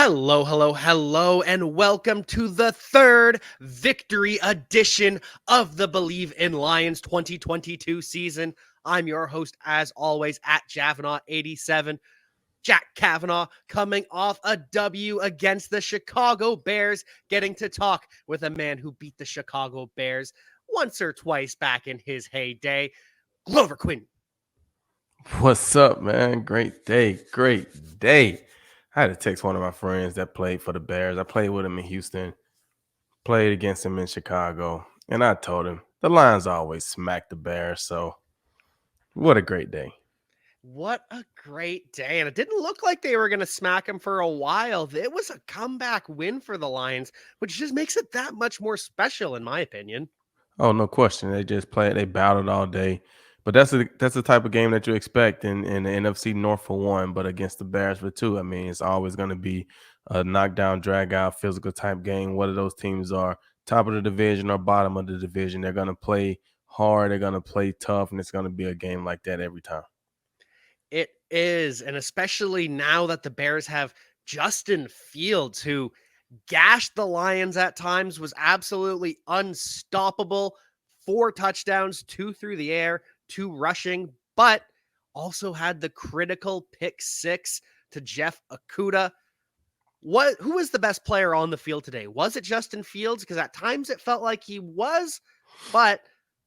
Hello, hello, hello, and welcome to the third victory edition of the Believe in Lions 2022 season. I'm your host, as always, at Cavanagh87. Jack Cavanagh coming off a W against the Chicago Bears, getting to talk with a man who beat the Chicago Bears once or twice back in his heyday, Glover Quin. What's up, man? Great day. Great day. I had to text one of my friends that played for the Bears. I played with him in Houston, played against him in Chicago, and I told him the Lions always smack the Bears. So, what a great day. What a great day. And it didn't look like they were going to smack him for a while. It was a comeback win for the Lions, which just makes it that much more special, in my opinion. Oh, no question. They just played, they battled all day. But that's the type of game that you expect in the NFC North for one, but against the Bears for two. I mean, it's always going to be a knockdown, drag out, physical type game. Whether those teams are top of the division or bottom of the division, they're going to play hard, they're going to play tough, and it's going to be a game like that every time. It is. And especially now that the Bears have Justin Fields, who gashed the Lions at times, was absolutely unstoppable. 4 touchdowns, 2 through the air, 2 rushing, but also had the critical pick 6 to Jeff Okudah. Who was the best player on the field today? Was it Justin Fields? Because at times it felt like he was, but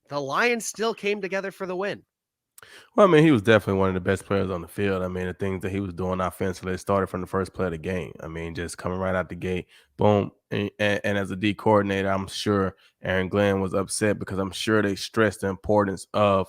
the Lions still came together for the win. Well, I mean, he was definitely one of the best players on the field. I mean, the things that he was doing offensively started from the first play of the game. I mean, just coming right out the gate, boom. And as a D coordinator, I'm sure Aaron Glenn was upset because I'm sure they stressed the importance of,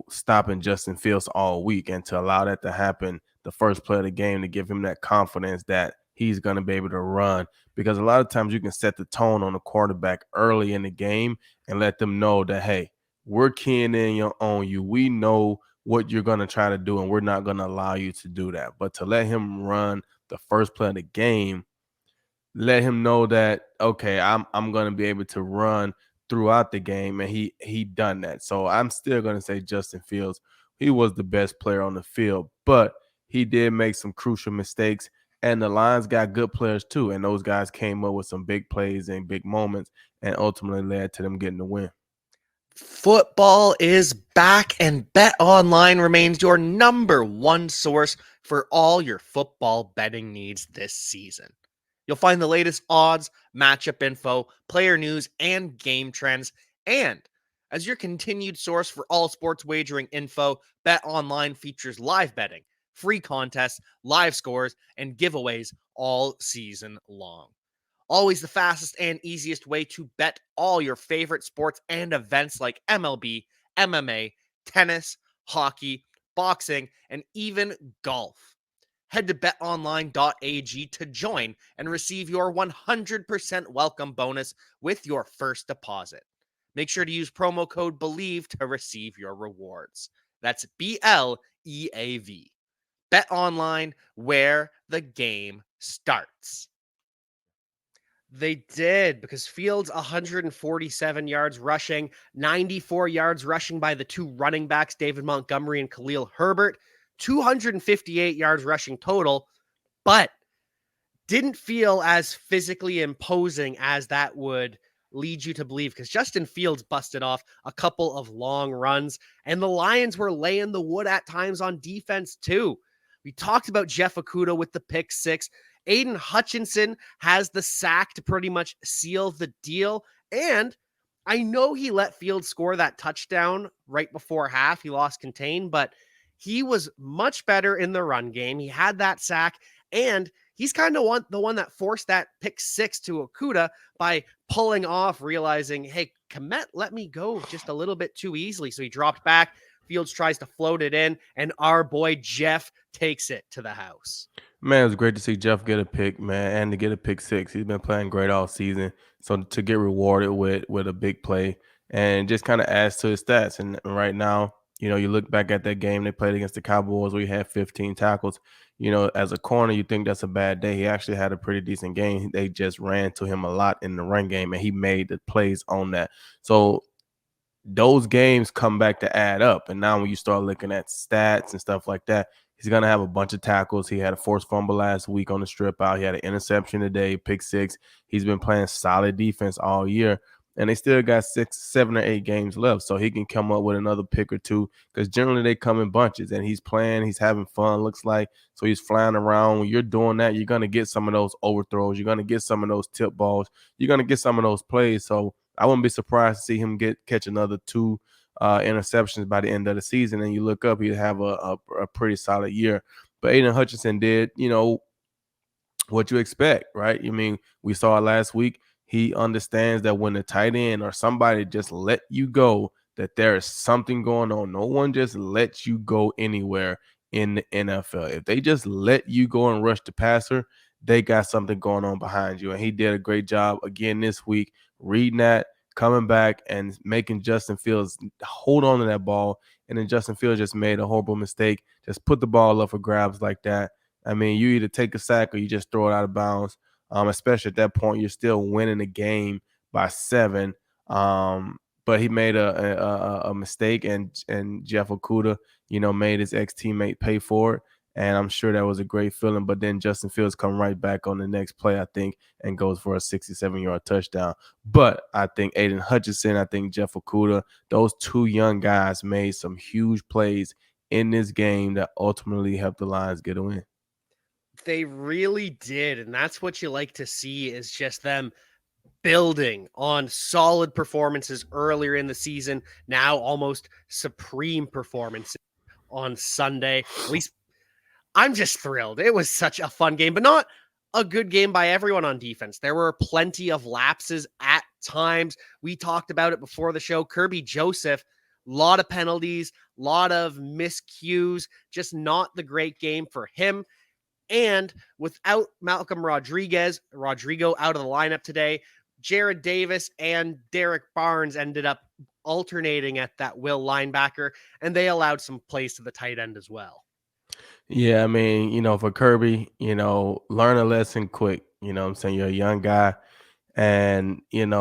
stopping Justin Fields all week, and to allow that to happen the first play of the game to give him that confidence that he's going to be able to run. Because a lot of times you can set the tone on the quarterback early in the game and let them know that, hey, we're keying in on you. We know what you're going to try to do, and we're not going to allow you to do that. But to let him run the first play of the game, let him know that, okay, I'm going to be able to run throughout the game, and he done that. So I'm still going to say Justin Fields, he was the best player on the field, but he did make some crucial mistakes, and the Lions got good players too, and those guys came up with some big plays and big moments and ultimately led to them getting the win. Football is back, and Bet Online remains your number one source for all your football betting needs this season. You'll find the latest odds, matchup info, player news, and game trends. And as your continued source for all sports wagering info, Bet Online features live betting, free contests, live scores, and giveaways all season long. Always the fastest and easiest way to bet all your favorite sports and events like MLB, MMA, tennis, hockey, boxing, and even golf. Head to betonline.ag to join and receive your 100% welcome bonus with your first deposit. Make sure to use promo code BELIEVE to receive your rewards. That's BLEAV. Bet Online, where the game starts. They did, because Fields 147 yards rushing, 94 yards rushing by the 2 running backs, David Montgomery and Khalil Herbert, 258 yards rushing total, but didn't feel as physically imposing as that would lead you to believe, because Justin Fields busted off a couple of long runs, and the Lions were laying the wood at times on defense too. We talked about Jeff Okudah with the pick 6. Aidan Hutchinson has the sack to pretty much seal the deal. And I know he let Fields score that touchdown right before half. He lost contain, but he was much better in the run game. He had that sack, and he's kind of the one that forced that pick 6 to Okudah by pulling off, realizing, hey, Komet let me go just a little bit too easily. So he dropped back. Fields tries to float it in, and our boy Jeff takes it to the house. Man, it was great to see Jeff get a pick, man, and to get a pick 6. He's been playing great all season. So to get rewarded with a big play and just kind of adds to his stats. And right now, you look back at that game they played against the Cowboys where he had 15 tackles. As a corner, you think that's a bad day. He actually had a pretty decent game. They just ran to him a lot in the run game, and he made the plays on that. So those games come back to add up. And now when you start looking at stats and stuff like that, He's going to have a bunch of tackles. He had a forced fumble last week on the strip out. He had an interception today, pick six. He's been playing solid defense all year. And they still got 6, 7, or 8 games left. So he can come up with another pick or two because generally they come in bunches. And he's playing, he's having fun, looks like. So he's flying around. When you're doing that, you're going to get some of those overthrows. You're going to get some of those tip balls. You're going to get some of those plays. So I wouldn't be surprised to see him catch another 2 interceptions by the end of the season. And you look up, he'd have a pretty solid year. But Aidan Hutchinson did, what you expect, right? I mean, we saw it last week. He understands that when the tight end or somebody just let you go, that there is something going on. No one just lets you go anywhere in the NFL. If they just let you go and rush the passer, they got something going on behind you. And he did a great job again this week, reading that, coming back and making Justin Fields hold on to that ball. And then Justin Fields just made a horrible mistake. Just put the ball up for grabs like that. I mean, you either take a sack or you just throw it out of bounds. Especially at that point, you're still winning the game by 7. But he made a mistake, and Jeff Okudah, made his ex-teammate pay for it. And I'm sure that was a great feeling. But then Justin Fields come right back on the next play, I think, and goes for a 67-yard touchdown. But I think Aidan Hutchinson, I think Jeff Okudah, those 2 young guys made some huge plays in this game that ultimately helped the Lions get a win. They really did. And that's what you like to see, is just them building on solid performances earlier in the season. Now almost supreme performances on Sunday. At least I'm just thrilled. It was such a fun game, but not a good game by everyone on defense. There were plenty of lapses at times. We talked about it before the show. Kerby Joseph, a lot of penalties, a lot of miscues, just not the great game for him. And without Malcolm Rodrigo out of the lineup today, Jared Davis and Derek Barnes ended up alternating at that will linebacker, and they allowed some plays to the tight end as well. Yeah, I mean, for Kerby, learn a lesson quick. You know what I'm saying? You're a young guy. And, when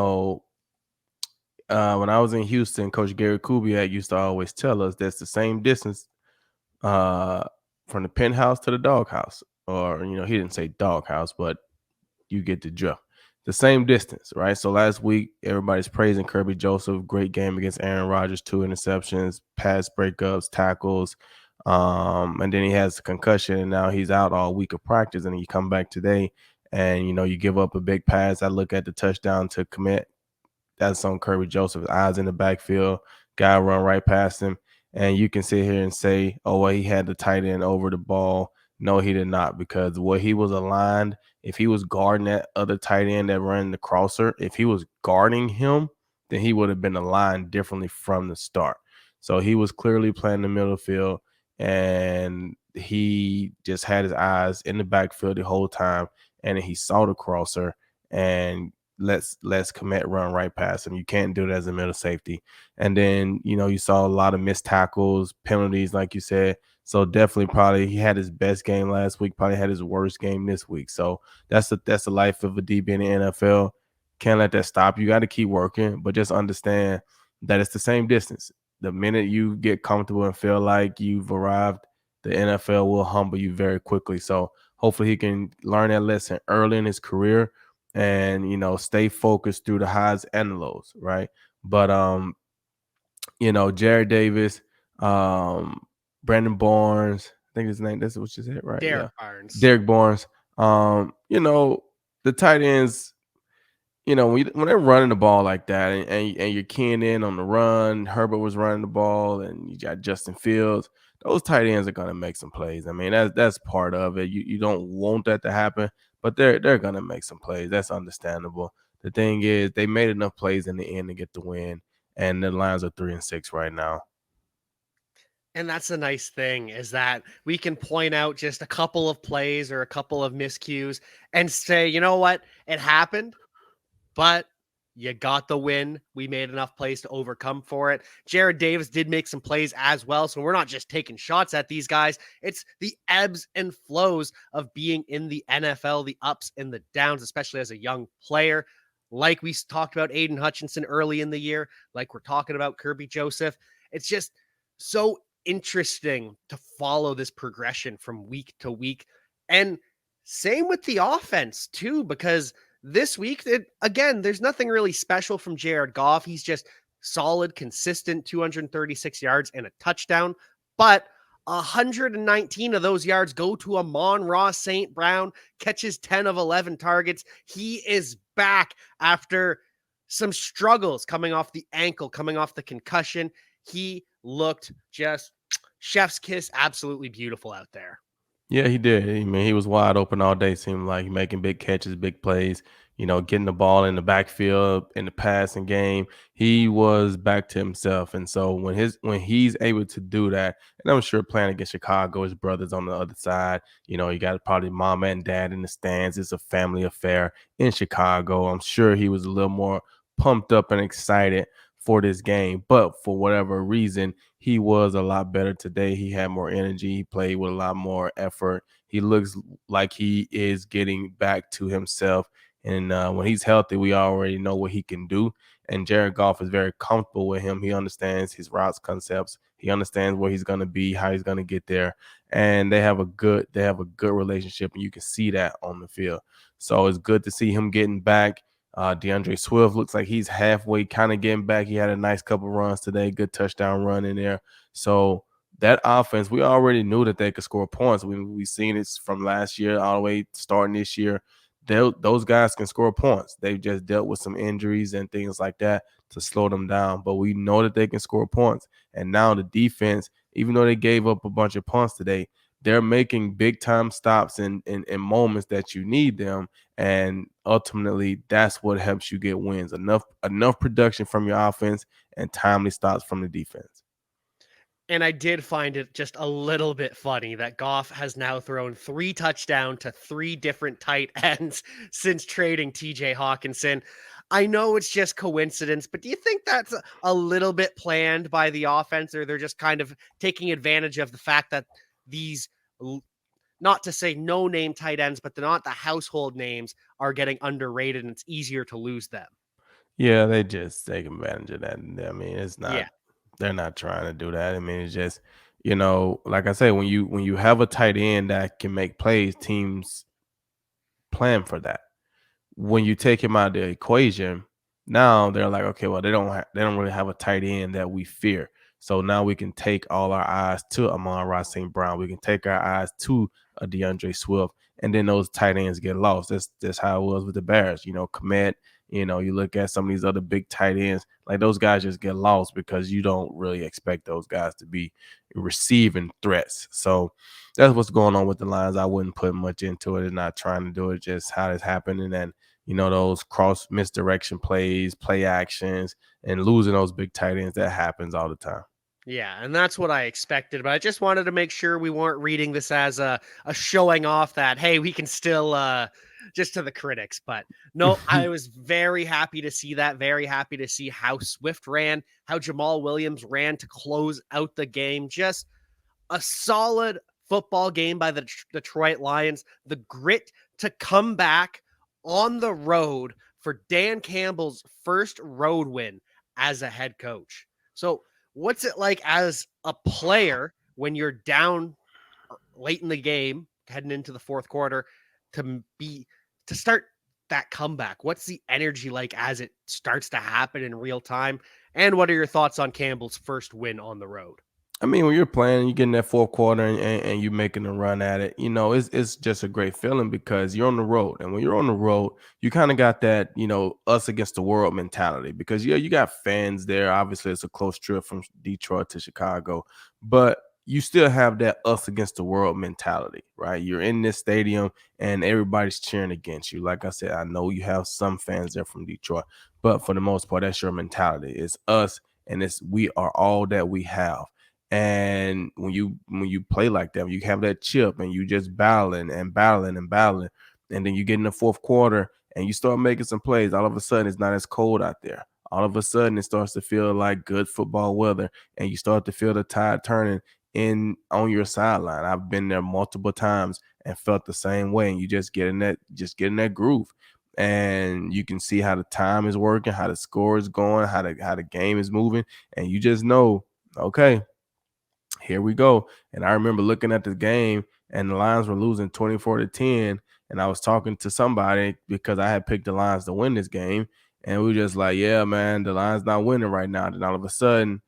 I was in Houston, Coach Gary Kubiak used to always tell us that's the same distance from the penthouse to the doghouse. Or, he didn't say doghouse, but you get the drift. The same distance, right? So last week, everybody's praising Kerby Joseph. Great game against Aaron Rodgers, 2 interceptions, pass breakups, tackles. And then he has a concussion, and now he's out all week of practice. And you come back today, and you give up a big pass. I look at the touchdown to commit. That's on Kerby Joseph's eyes in the backfield. Guy run right past him, and you can sit here and say, "Oh, well, he had the tight end over the ball." No, he did not, because what he was aligned. If he was guarding that other tight end that ran the crosser, if he was guarding him, then he would have been aligned differently from the start. So he was clearly playing the middle field, and he just had his eyes in the backfield the whole time, and he saw the crosser and let's commit run right past him. You can't do that as a middle safety. And then, you saw a lot of missed tackles, penalties, like you said. So definitely probably he had his best game last week, probably had his worst game this week. So that's the life of a DB in the NFL. Can't let that stop you. Got to keep working, but just understand that it's the same distance. The minute you get comfortable and feel like you've arrived, the NFL will humble you very quickly. So hopefully he can learn that lesson early in his career and stay focused through the highs and the lows, right? But Jared Davis, Brandon Barnes, I think his name, that's what you said, right? Derek Barnes. Derek Barnes. The tight ends, when they're running the ball like that, and you're keying in on the run, Herbert was running the ball, and you got Justin Fields. Those tight ends are gonna make some plays. I mean, that's part of it. You don't want that to happen, but they're gonna make some plays. That's understandable. The thing is, they made enough plays in the end to get the win, and the Lions are 3-6 right now. And that's the nice thing, is that we can point out just a couple of plays or a couple of miscues and say, you know what, it happened, but you got the win. We made enough plays to overcome for it. Jared Davis did make some plays as well. So we're not just taking shots at these guys. It's the ebbs and flows of being in the NFL, the ups and the downs, especially as a young player. Like we talked about Aidan Hutchinson early in the year, like we're talking about Kerby Joseph. It's just so interesting to follow this progression from week to week. And same with the offense, too, because this week, again, there's nothing really special from Jared Goff. He's just solid, consistent 236 yards and a touchdown. But 119 of those yards go to Amon-Ra St. Brown, catches 10 of 11 targets. He is back after some struggles coming off the ankle, coming off the concussion. He looked just chef's kiss, absolutely beautiful out there. Yeah, he did. I mean, he was wide open all day. Seemed like making big catches, big plays. Getting the ball in the backfield in the passing game. He was back to himself, and so when he's able to do that, and I'm sure playing against Chicago, his brothers on the other side. You got probably mama and dad in the stands. It's a family affair in Chicago. I'm sure he was a little more pumped up and excited for this game, but for whatever reason, he was a lot better today. He had more energy. He played with a lot more effort. He looks like he is getting back to himself. And when he's healthy, we already know what he can do. And Jared Goff is very comfortable with him. He understands his routes concepts. He understands where he's going to be, how he's going to get there. And they have a good relationship, and you can see that on the field. So it's good to see him getting back. DeAndre Swift looks like he's halfway kind of getting back. He had a nice couple runs today, good touchdown run in there. So that offense, we already knew that they could score points. We've seen it from last year all the way starting this year. Those guys can score points. They've just dealt with some injuries and things like that to slow them down. But we know that they can score points. And now the defense, even though they gave up a bunch of punts today, they're making big time stops in moments that you need them. And ultimately, that's what helps you get wins. Enough production from your offense and timely stops from the defense. And I did find it just a little bit funny that Goff has now thrown 3 touchdowns to 3 different tight ends since trading TJ Hawkinson. I know it's just coincidence, but do you think that's a little bit planned by the offense, or they're just kind of taking advantage of the fact that these, not to say no name tight ends, but they're not the household names, are getting underrated and it's easier to lose them? Yeah, they just take advantage of that. I mean, Yeah. they're not trying to do that. I mean, it's just, like I say, when you have a tight end that can make plays, teams plan for that. When you take him out of the equation, now they're like, okay, well, they don't really have a tight end that we fear. So now we can take all our eyes to Amon-Ra St. Brown. We can take our eyes to a DeAndre Swift, and then those tight ends get lost. That's how it was with the Bears. Komet. You look at some of these other big tight ends, like those guys just get lost because you don't really expect those guys to be receiving threats. So that's what's going on with the Lions. I wouldn't put much into it and not trying to do it, just how it's happening. And those cross misdirection plays, play actions, and losing those big tight ends, that happens all the time. Yeah, and that's what I expected, but I just wanted to make sure we weren't reading this as a showing off that, hey, we can still just to the critics. But no, I was very happy to see that, very happy to see how Swift ran, how Jamaal Williams ran to close out the game. Just a solid football game by the Detroit Lions. The grit to come back on the road for Dan Campbell's first road win as a head coach. So, what's it like as a player when you're down late in the game, heading into the fourth quarter, to start that comeback? What's the energy like as it starts to happen in real time? And what are your thoughts on Campbell's first win on the road? I mean, when you're playing, you get in that fourth quarter and you're making a run at it, it's just a great feeling because you're on the road. And when you're on the road, you kind of got that, us against the world mentality because, yeah, you got fans there. Obviously, it's a close trip from Detroit to Chicago, but you still have that us against the world mentality, right? You're in this stadium and everybody's cheering against you. Like I said, I know you have some fans there from Detroit, but for the most part, that's your mentality. It's us and we are all that we have. And when you play like that, when you have that chip and you just battling and battling and battling, and then you get in the fourth quarter and you start making some plays, all of a sudden it's not as cold out there. All of a sudden it starts to feel like good football weather, and you start to feel the tide turning in on your sideline. I've been there multiple times and felt the same way, and you just get in that groove. And you can see how the time is working, how the score is going, how the game is moving, and you just know, okay, Here we go. And I remember looking at the game and the Lions were losing 24-10. And I was talking to somebody because I had picked the Lions to win this game. And we were just like, yeah, man, the Lions not winning right now. Then all of a sudden,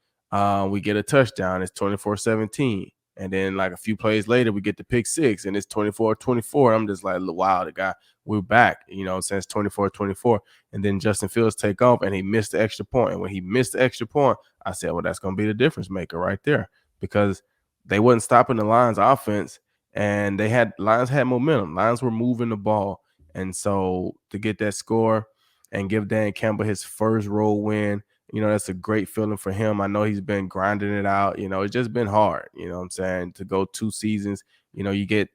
we get a touchdown. It's 24-17. And then like a few plays later, we get the pick six and it's 24-24. I'm just like, wow, the guy, we're back, since 24-24. And then Justin Fields take off and he missed the extra point. And when he missed the extra point, I said, well, that's going to be the difference maker right there, because they wasn't stopping the Lions offense, and Lions had momentum. Lions were moving the ball. And so to get that score and give Dan Campbell his first road win, that's a great feeling for him. I know he's been grinding it out. It's just been hard, what I'm saying, to go 2 seasons. You get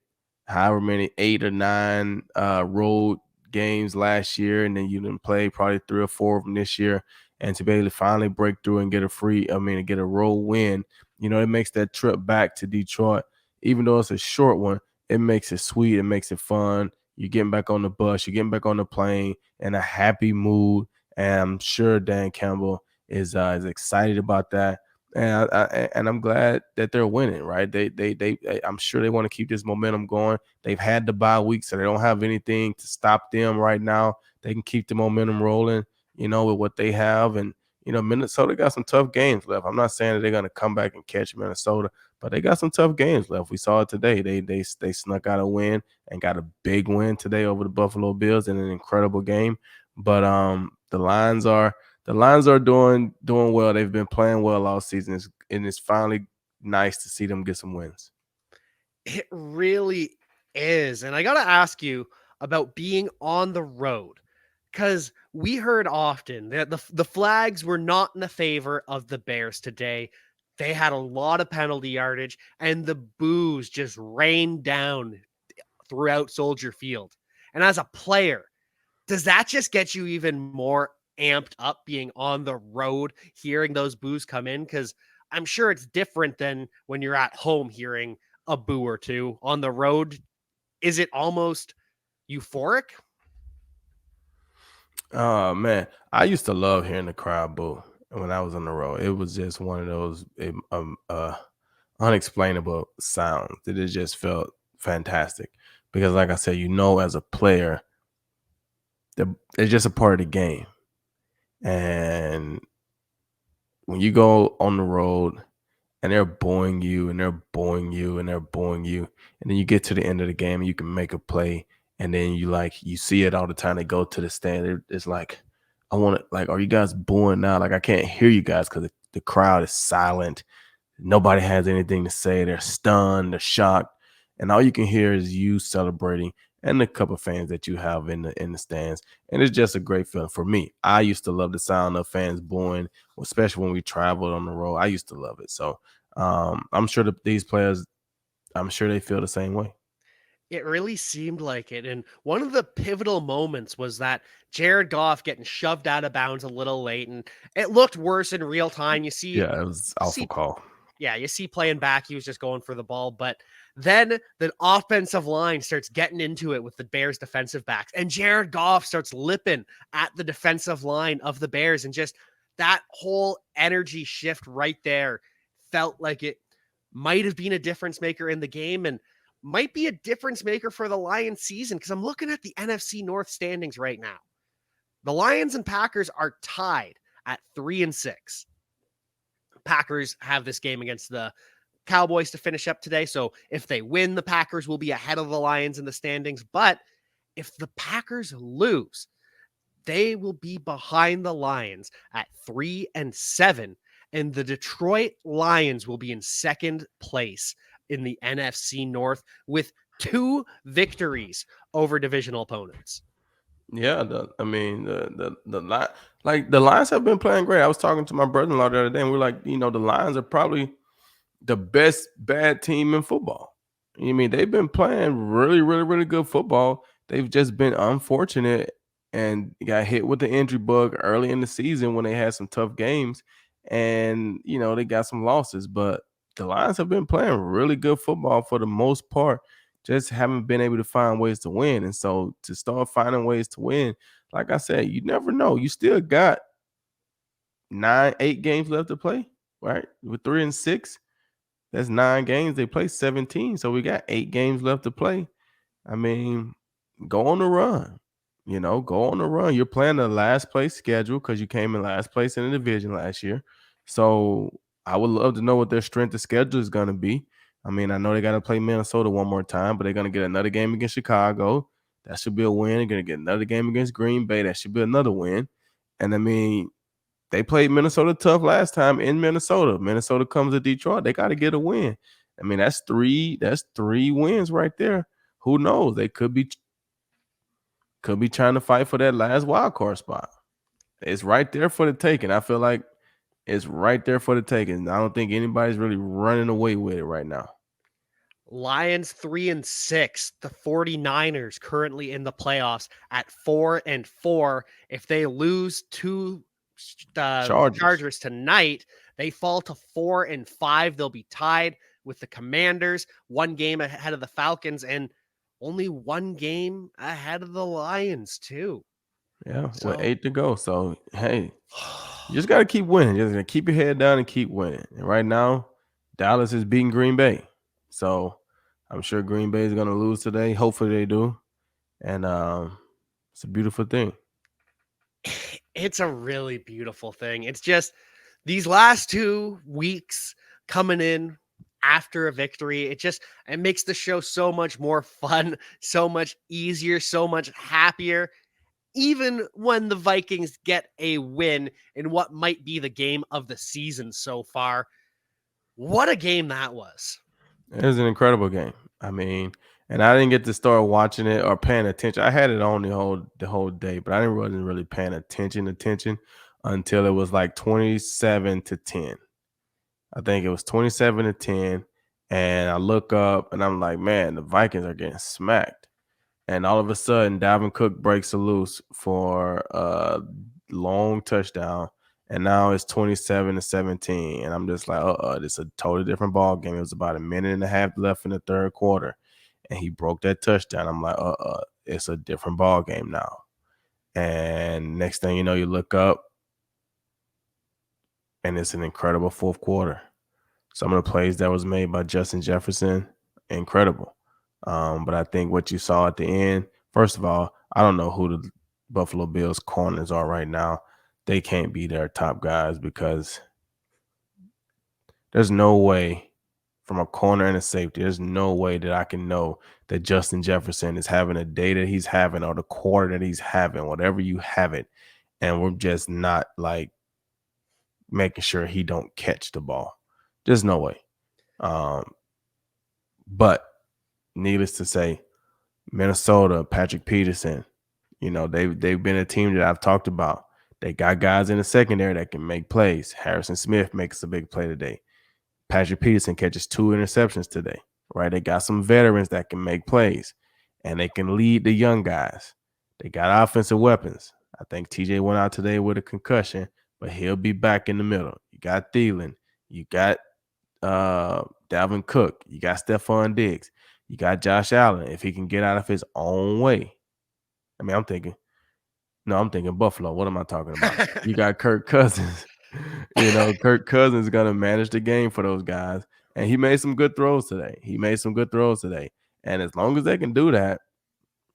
however many 8 or 9 road games last year, and then you didn't play probably 3 or 4 of them this year. And to be able to finally break through and get a road win, it makes that trip back to Detroit, even though it's a short one, it makes it sweet. It makes it fun. You're getting back on the bus. You're getting back on the plane in a happy mood. And I'm sure Dan Campbell is excited about that. And I'm glad that they're winning, right? I'm sure they want to keep this momentum going. They've had the bye week, so they don't have anything to stop them right now. They can keep the momentum rolling, with what they have. And Minnesota got some tough games left. I'm not saying that they're going to come back and catch Minnesota, but they got some tough games left. We saw it today. They snuck out a win and got a big win today over the Buffalo Bills in an incredible game. But the Lions are doing well. They've been playing well all season, and it's finally nice to see them get some wins. It really is. And I got to ask you about being on the road, because we heard often that the flags were not in the favor of the Bears today. They had a lot of penalty yardage, and the boos just rained down throughout Soldier Field. And as a player, does that just get you even more amped up being on the road, hearing those boos come in? Because I'm sure it's different than when you're at home hearing a boo or two. On the road, is it almost euphoric? Oh man, I used to love hearing the crowd boo when I was on the road. It was just one of those unexplainable sounds that it just felt fantastic. Because, like I said, as a player, it's just a part of the game. And when you go on the road and they're booing you and they're booing you and they're booing you, and then you get to the end of the game and you can make a play, and then you see it all the time. They go to the stand. It's like, I want to, like, are you guys booing now? Like, I can't hear you guys because the crowd is silent. Nobody has anything to say. They're stunned. They're shocked. And all you can hear is you celebrating and the couple fans that you have in the stands. And it's just a great feeling for me. I used to love the sound of fans booing, especially when we traveled on the road. I used to love it. So I'm sure that these players, I'm sure they feel the same way. It really seemed like it. And one of the pivotal moments was that Jared Goff getting shoved out of bounds a little late, and it looked worse in real time. Yeah, it was awful call. Yeah, you see playing back, he was just going for the ball. But then the offensive line starts getting into it with the Bears defensive backs, and Jared Goff starts lipping at the defensive line of the Bears. And just that whole energy shift right there felt like it might have been a difference maker in the game, and might be a difference maker for the Lions season. Because I'm looking at the NFC North standings right now. The Lions and Packers are tied at 3-6. Packers have this game against the Cowboys to finish up today. So if they win, the Packers will be ahead of the Lions in the standings. But if the Packers lose, they will be behind the Lions at 3-7. And the Detroit Lions will be in second place in the NFC North with 2 victories over divisional opponents. Yeah, the Lions have been playing great. I was talking to my brother-in-law the other day, and we're like, the Lions are probably the best bad team in football. They've been playing really, really, really good football. They've just been unfortunate and got hit with the injury bug early in the season when they had some tough games, and they got some losses. But the Lions have been playing really good football for the most part. Just haven't been able to find ways to win. And so to start finding ways to win, like I said, you never know. You still got 8 games left to play, right? With 3-6. That's 9 games. They play 17, so we got 8 games left to play. I mean, go on the run. Go on the run. You're playing the last place schedule because you came in last place in the division last year. So I would love to know what their strength of schedule is going to be. I mean, I know they got to play Minnesota one more time, but they're going to get another game against Chicago. That should be a win. They're going to get another game against Green Bay. That should be another win. And I mean, they played Minnesota tough last time in Minnesota. Minnesota comes to Detroit. They got to get a win. I mean, that's three wins right there. Who knows? They could be trying to fight for that last wild card spot. It's right there for the taking. I feel like it's right there for the taking. I don't think anybody's really running away with it right now. Lions 3-6. The 49ers currently in the playoffs at 4-4. If they lose to Chargers tonight, they fall to 4-5. They'll be tied with the Commanders, one game ahead of the Falcons, and only one game ahead of the Lions too. Yeah, with 8 to go. So hey, you just got to keep winning. Just keep your head down and keep winning. And right now, Dallas is beating Green Bay. So I'm sure Green Bay is going to lose today. Hopefully they do. And it's a beautiful thing. It's a really beautiful thing. It's just these last 2 weeks coming in after a victory. It makes the show so much more fun, so much easier, so much happier. Even when the Vikings get a win in what might be the game of the season so far. What a game that was. It was an incredible game. I mean, and I didn't get to start watching it or paying attention. I had it on the whole day, but I wasn't really paying attention until it was like 27-10. I think it was 27-10. And I look up and I'm like, man, the Vikings are getting smacked. And all of a sudden, Dalvin Cook breaks loose for a long touchdown. And now it's 27-17. And I'm just like, this is a totally different ball game. It was about a minute and a half left in the third quarter. And he broke that touchdown. I'm like, it's a different ball game now. And next thing you know, you look up and it's an incredible fourth quarter. Some of the plays that was made by Justin Jefferson, incredible. But I think what you saw at the end, first of all, I don't know who the Buffalo Bills corners are right now. They can't be their top guys because there's no way from a corner and a safety, there's no way that I can know that Justin Jefferson is having a day that he's having or the quarter that he's having, whatever you have it. And we're just not like making sure he don't catch the ball. There's no way. But needless to say, Minnesota, Patrick Peterson, they've been a team that I've talked about. They got guys in the secondary that can make plays. Harrison Smith makes a big play today. Patrick Peterson catches 2 interceptions today, right? They got some veterans that can make plays, and they can lead the young guys. They got offensive weapons. I think TJ went out today with a concussion, but he'll be back in the middle. You got Thielen. You got Dalvin Cook. You got Stephon Diggs. You got Josh Allen if he can get out of his own way. I mean, I'm thinking Buffalo. What am I talking about? You got Kirk Cousins. Kirk Cousins is going to manage the game for those guys. And he made some good throws today. And as long as they can do that,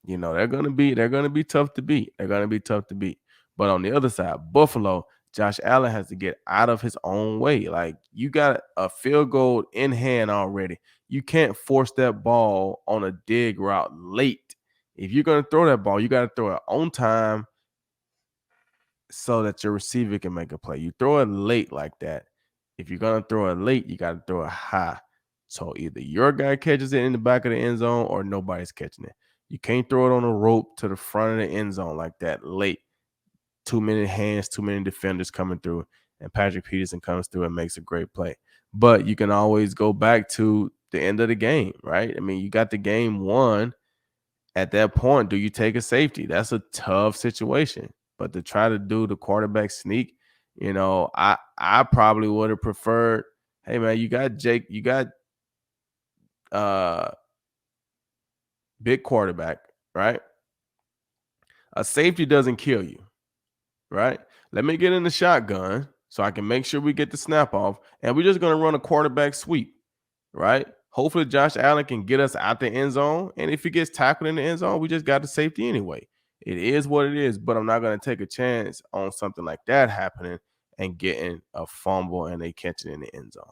they're going to be tough to beat. But on the other side, Buffalo, Josh Allen has to get out of his own way. Like, you got a field goal in hand already. You can't force that ball on a dig route late. If you're going to throw that ball, you got to throw it on time so that your receiver can make a play. You throw it late like that. If you're going to throw it late, you got to throw it high. So either your guy catches it in the back of the end zone or nobody's catching it. You can't throw it on a rope to the front of the end zone like that late. Too many hands, too many defenders coming through, and Patrick Peterson comes through and makes a great play. But you can always go back to the end of the game, right? I mean, you got the game won. At that point, do you take a safety? That's a tough situation. But to try to do the quarterback sneak, I probably would have preferred, hey, man, you got Jake, you got big quarterback, right? A safety doesn't kill you, right? Let me get in the shotgun so I can make sure we get the snap off, and we're just going to run a quarterback sweep. right? Hopefully Josh Allen can get us out the end zone. And if he gets tackled in the end zone, we just got the safety anyway. It is what it is, but I'm not going to take a chance on something like that happening and getting a fumble and they catch it in the end zone.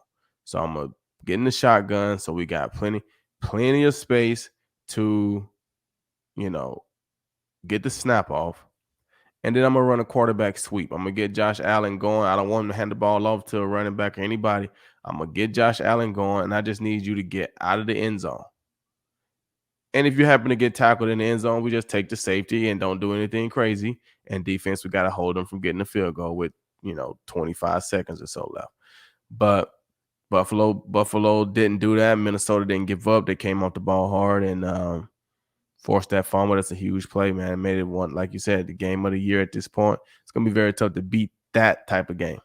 So I'm going to get in the shotgun. So we got plenty of space to, get the snap off. And then I'm going to run a quarterback sweep. I'm going to get Josh Allen going. I don't want him to hand the ball off to a running back or anybody. I'm going to get Josh Allen going, and I just need you to get out of the end zone. And if you happen to get tackled in the end zone, we just take the safety and don't do anything crazy. And defense, we got to hold them from getting a field goal with, 25 seconds or so left. But Buffalo didn't do that. Minnesota didn't give up. They came off the ball hard and forced that fumble. That's a huge play, man. It made it one, like you said, the game of the year at this point. It's going to be very tough to beat that type of game.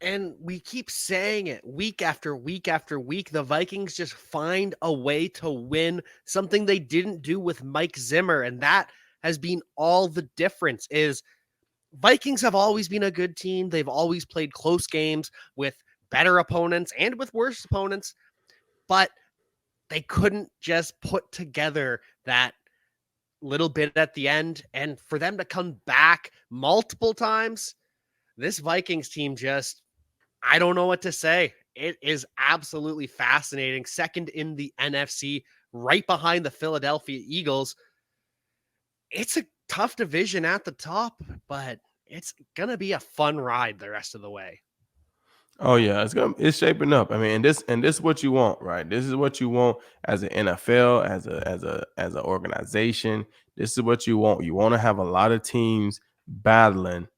And we keep saying it week after week after week. The Vikings just find a way to win, something they didn't do with Mike Zimmer. And that has been all the difference. Is Vikings have always been a good team. They've always played close games with better opponents and with worse opponents, but they couldn't just put together that little bit at the end. And for them to come back multiple times, this Vikings team just, I don't know what to say. It is absolutely fascinating. Second in the NFC, right behind the Philadelphia Eagles. It's a tough division at the top, but it's going to be a fun ride the rest of the way. Oh yeah, it's shaping up. I mean, and this is what you want, right? This is what you want as an NFL, as an organization. This is what you want. You want to have a lot of teams battling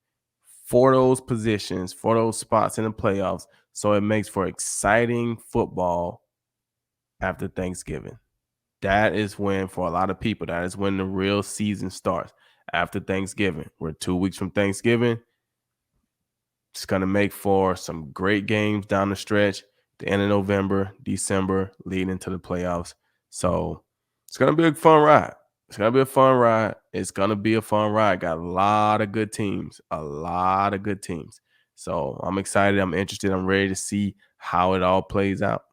for those positions, for those spots in the playoffs. So it makes for exciting football after Thanksgiving. That is when, for a lot of people, that is when the real season starts. After Thanksgiving. We're 2 weeks from Thanksgiving. It's going to make for some great games down the stretch, the end of November, December, leading into the playoffs. So it's going to be a fun ride. It's going to be a fun ride. It's going to be a fun ride. Got a lot of good teams, So I'm excited. I'm interested. I'm ready to see how it all plays out.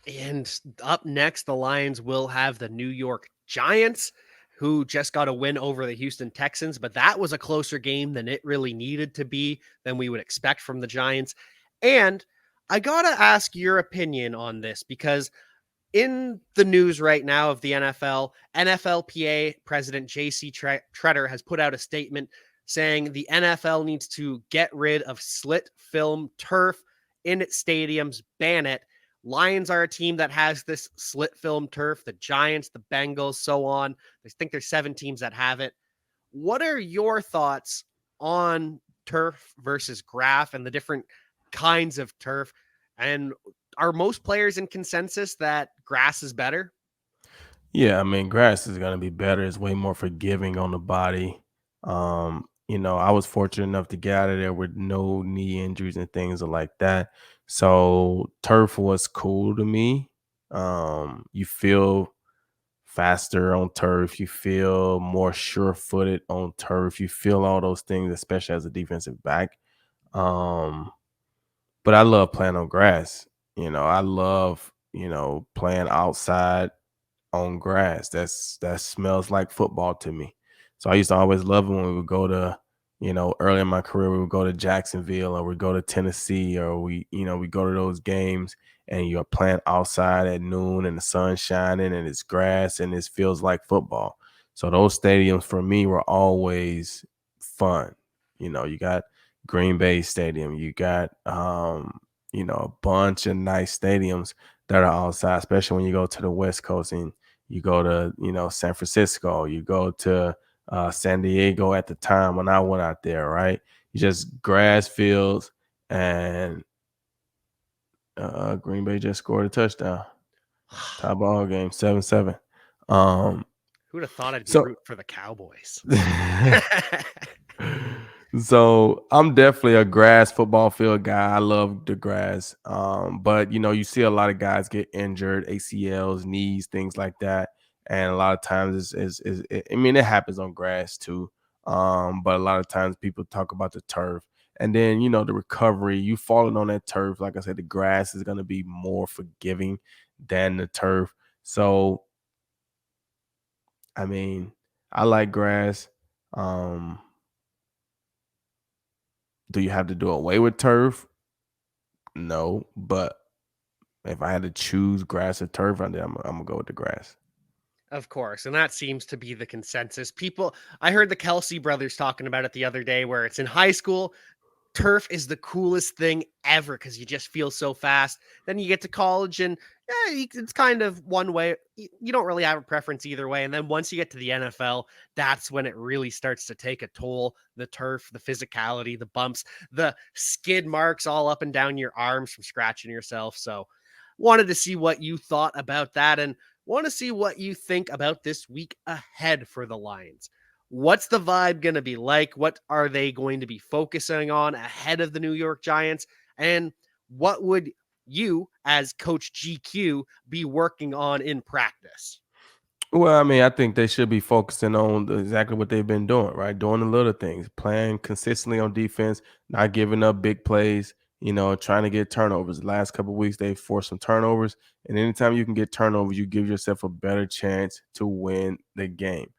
And up next, the Lions will have the New York Giants, who just got a win over the Houston Texans, but that was a closer game than it really needed to be, than we would expect from the Giants. And I got to ask your opinion on this, because in the news right now of the NFL, NFLPA President J.C. Tretter has put out a statement saying the NFL needs to get rid of slit film turf in its stadiums, ban it. Lions are a team that has this slit film turf, the Giants, the Bengals, so on. I think there's 7 teams that have it. What are your thoughts on turf versus grass and the different kinds of turf? And are most players in consensus that grass is better? Yeah, I mean, grass is gonna be better. It's way more forgiving on the body. I was fortunate enough to get out of there with no knee injuries and things like that. So turf was cool to me. You feel faster on turf. You feel more sure-footed on turf. You feel all those things, especially as a defensive back. Um, but I love playing on grass. I love, playing outside on grass. That smells like football to me. So I used to always love it when we would go to, early in my career, we would go to Jacksonville or we go to Tennessee or we go to those games and you're playing outside at noon and the sun's shining and it's grass and it feels like football. So those stadiums for me were always fun. You got Green Bay Stadium, you got a bunch of nice stadiums that are outside, especially when you go to the West Coast and you go to, San Francisco, you go to San Diego at the time when I went out there, right? You just grass fields and Green Bay just scored a touchdown. Tie ball game, 7-7. Who'd have thought I'd be So rooting for the Cowboys? So I'm definitely a grass football field guy. I love the grass. But you see a lot of guys get injured, ACLs, knees, things like that. And a lot of times it happens on grass too. But a lot of times people talk about the turf. And then, the recovery, you falling on that turf. Like I said, the grass is going to be more forgiving than the turf. So, I mean, I like grass. Um, do you have to do away with turf? No, but if I had to choose grass or turf, I'm gonna go with the grass. Of course, and that seems to be the consensus. I heard the Kelsey brothers talking about it the other day where it's in high school, turf is the coolest thing ever because you just feel so fast. Then you get to college and it's kind of one way. You don't really have a preference either way. And then once you get to the NFL, that's when it really starts to take a toll. The turf, the physicality, the bumps, the skid marks all up and down your arms from scratching yourself. So wanted to see what you thought about that and want to see what you think about this week ahead for the Lions. What's the vibe going to be like? What are they going to be focusing on ahead of the New York Giants? And what would you, as Coach GQ, be working on in practice? Well, I mean, I think they should be focusing on exactly what they've been doing, right? Doing the little things, playing consistently on defense, not giving up big plays, trying to get turnovers. The last couple of weeks, they forced some turnovers. And anytime you can get turnovers, you give yourself a better chance to win the game.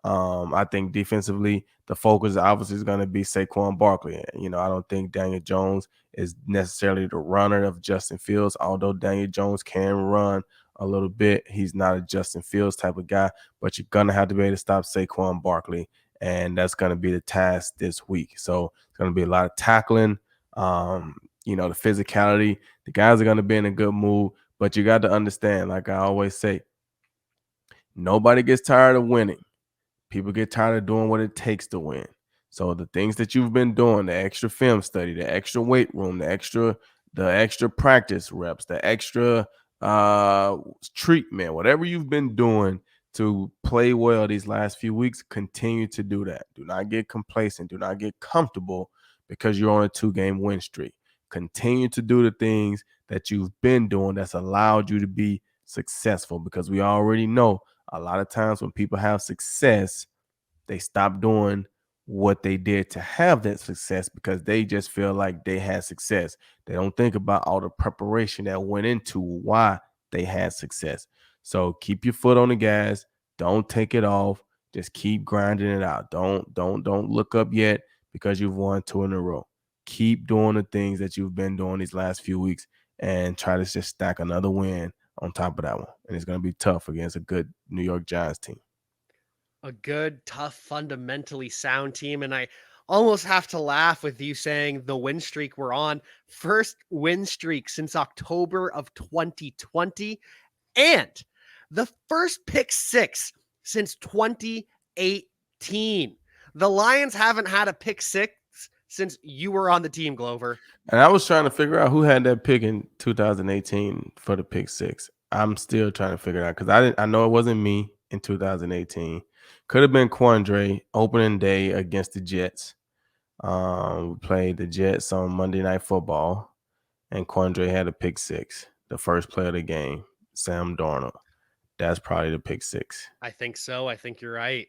I think defensively, the focus obviously is going to be Saquon Barkley. I don't think Daniel Jones is necessarily the runner of Justin Fields, although Daniel Jones can run a little bit. He's not a Justin Fields type of guy, but you're going to have to be able to stop Saquon Barkley, and that's going to be the task this week. So it's going to be a lot of tackling, the physicality. The guys are going to be in a good mood, but you got to understand, like I always say, nobody gets tired of winning. People get tired of doing what it takes to win. So the things that you've been doing, the extra film study, the extra weight room, the extra practice reps, the extra treatment, whatever you've been doing to play well these last few weeks, continue to do that. Do not get complacent. Do not get comfortable because you're on a 2-game win streak. Continue to do the things that you've been doing that's allowed you to be successful, because we already know a lot of times when people have success, they stop doing what they did to have that success because they just feel like they had success. They don't think about all the preparation that went into why they had success. So keep your foot on the gas. Don't take it off. Just keep grinding it out. Don't look up yet because you've won 2 in a row. Keep doing the things that you've been doing these last few weeks and try to just stack another win on top of that one. And it's going to be tough against a good New York Giants team. A good, tough, fundamentally sound team. And I almost have to laugh with you saying the win streak we're on. First win streak since October of 2020. And the first pick six since 2018. The Lions haven't had a pick six since you were on the team, Glover. And I was trying to figure out who had that pick in 2018 for the pick six. I'm still trying to figure it out because I know it wasn't me in 2018. Could have been Quandre opening day against the Jets. We played the Jets on Monday Night Football, and Quandre had a pick six, the first play of the game, Sam Darnold. That's probably the pick six. I think so. I think you're right.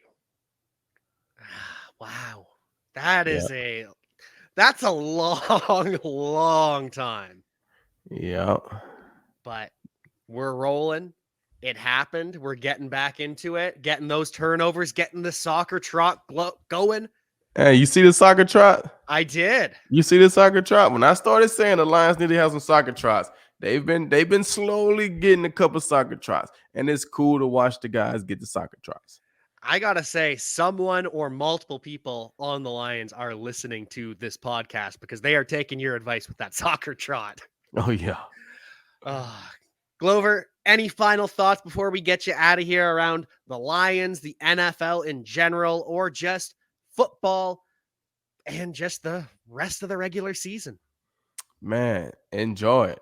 Wow. That's a long, long time. Yeah. But we're rolling. It happened. We're getting back into it, getting those turnovers, getting the soccer trot going. Hey, you see the soccer trot? I did. You see the soccer trot? When I started saying the Lions need to have some soccer trots, they've been slowly getting a couple soccer trots, and it's cool to watch the guys get the soccer trots. I gotta say, someone or multiple people on the Lions are listening to this podcast because they are taking your advice with that soccer trot. Oh yeah. Glover, any final thoughts before we get you out of here around the Lions, the NFL in general, or just football and just the rest of the regular season? Man, enjoy it.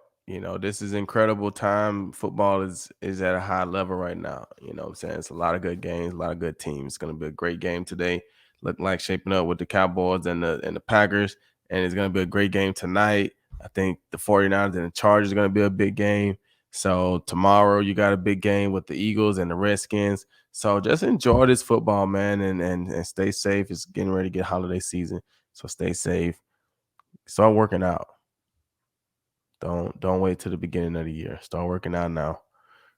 This is incredible time. Football is at a high level right now. You know what I'm saying? It's a lot of good games, a lot of good teams. It's going to be a great game today. Looking like shaping up with the Cowboys and the Packers. And it's going to be a great game tonight. I think the 49ers and the Chargers are going to be a big game. So tomorrow you got a big game with the Eagles and the Redskins. So just enjoy this football, man, and stay safe. It's getting ready to get holiday season. So stay safe. Start working out. Don't wait till the beginning of the year. Start working out now.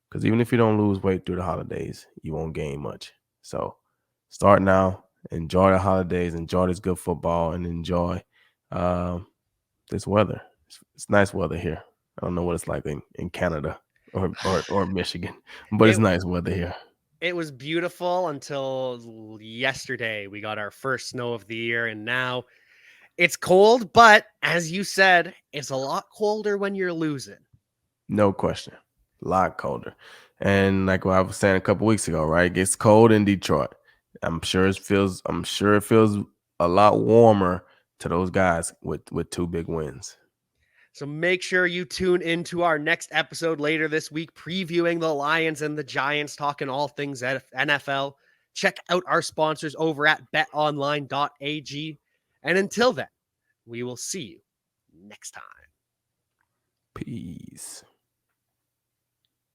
Because even if you don't lose weight through the holidays, you won't gain much. So start now. Enjoy the holidays. Enjoy this good football, and enjoy this weather. It's nice weather here. I don't know what it's like in Canada or Michigan, but it's It nice weather here. it was beautiful until yesterday. We got our first snow of the year, and now it's cold, but as you said, it's a lot colder when you're losing. No question. A lot colder. And like what I was saying a couple weeks ago, right? It gets cold in Detroit. I'm sure it feels a lot warmer to those guys with 2 big wins. So make sure you tune into our next episode later this week, previewing the Lions and the Giants, talking all things NFL. Check out our sponsors over at betonline.ag. And until then, we will see you next time. Peace.